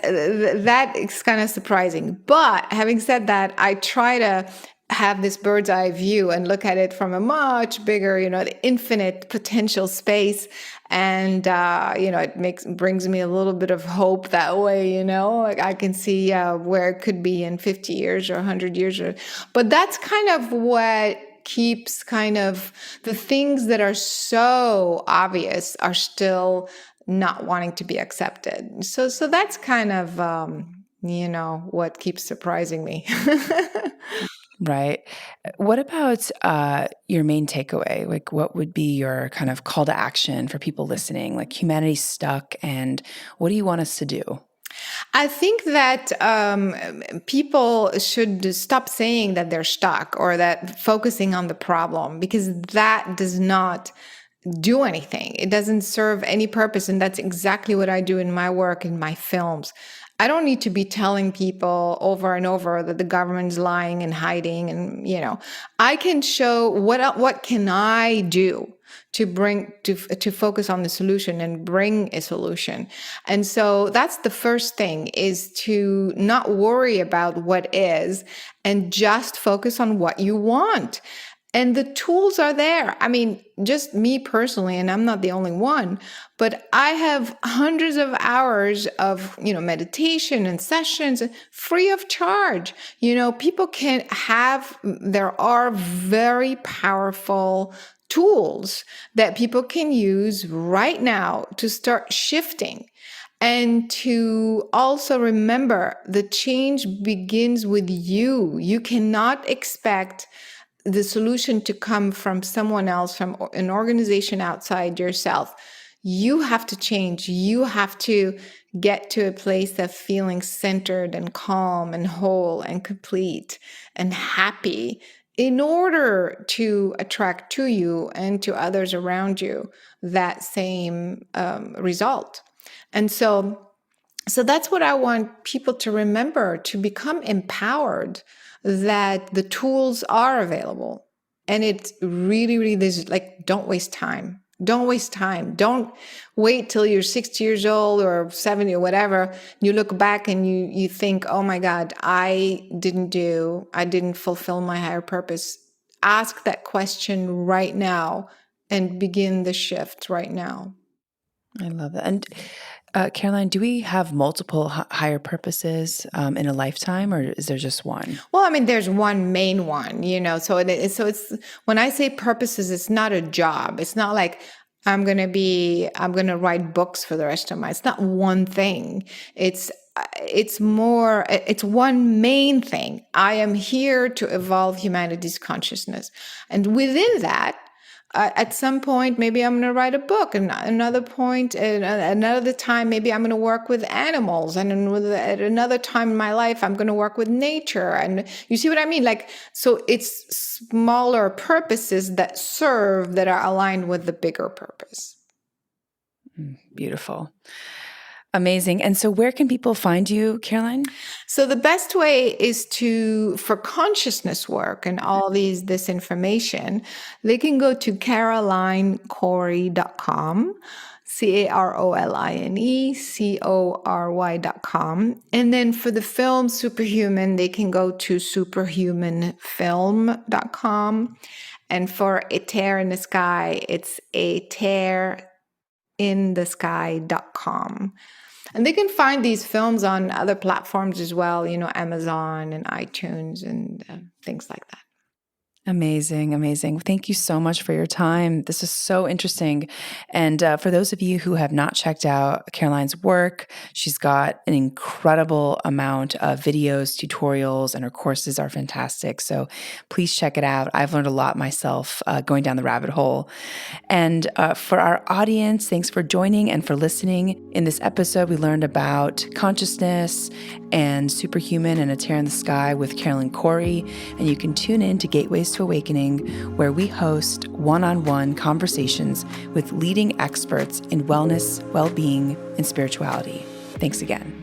[SPEAKER 2] is kind of surprising. But having said that, I try to have this bird's eye view and look at it from a much bigger, the infinite potential space. And, it brings me a little bit of hope that way, like I can see where it could be in 50 years or 100 years. But that's kind of what keeps kind of the things that are so obvious are still not wanting to be accepted. So that's kind of, what keeps surprising me.
[SPEAKER 1] Right. What about your main takeaway? Like, what would be your kind of call to action for people listening? Like, humanity's stuck, and what do you want us to do?
[SPEAKER 2] I think that people should stop saying that they're stuck or that focusing on the problem, because that does not do anything. It doesn't serve any purpose. And that's exactly what I do in my work, in my films. I don't need to be telling people over and over that the government's lying and hiding. And, I can show what can I do to focus on the solution and bring a solution. And so that's the first thing, is to not worry about what is and just focus on what you want. And the tools are there. I mean, just me personally, and I'm not the only one, but I have hundreds of hours of, meditation and sessions free of charge. People there are very powerful tools that people can use right now to start shifting. And to also remember the change begins with you. You cannot expect the solution to come from someone else, from an organization outside yourself. You have to change. You have to get to a place of feeling centered and calm and whole and complete and happy in order to attract to you and to others around you that same result. And so that's what I want people to remember, to become empowered, that the tools are available. And it's really, really, don't waste time. Don't waste time. Don't wait till you're 60 years old or 70 or whatever. You look back and you think, oh my God, I didn't fulfill my higher purpose. Ask that question right now and begin the shift right now.
[SPEAKER 1] I love that. And Caroline, do we have multiple higher purposes in a lifetime, or is there just one?
[SPEAKER 2] Well, I mean, there's one main one, So it's when I say purposes, it's not a job. It's not like I'm gonna write books for the rest of my. It's not one thing. It's one main thing. I am here to evolve humanity's consciousness, and within that. At some point, maybe I'm going to write a book, and another time, maybe I'm going to work with animals, and at another time in my life, I'm going to work with nature. And you see what I mean? So it's smaller purposes that are aligned with the bigger purpose.
[SPEAKER 1] Beautiful. Amazing. And so where can people find you, Caroline?
[SPEAKER 2] So the best way is for consciousness work and all this information, they can go to carolinecory.com, CarolineCory.com. And then for the film Superhuman, they can go to superhumanfilm.com. And for A Tear in the Sky, it's atearinthesky.com. And they can find these films on other platforms as well, Amazon and iTunes and things like that.
[SPEAKER 1] Amazing, amazing. Thank you so much for your time. This is so interesting. And for those of you who have not checked out Caroline's work, she's got an incredible amount of videos, tutorials, and her courses are fantastic. So please check it out. I've learned a lot myself going down the rabbit hole. And for our audience, thanks for joining and for listening. In this episode, we learned about consciousness and superhuman and A Tear in the Sky with Caroline Cory. And you can tune in to Gateways to Awakening, where we host one-on-one conversations with leading experts in wellness, well-being, and spirituality. Thanks again.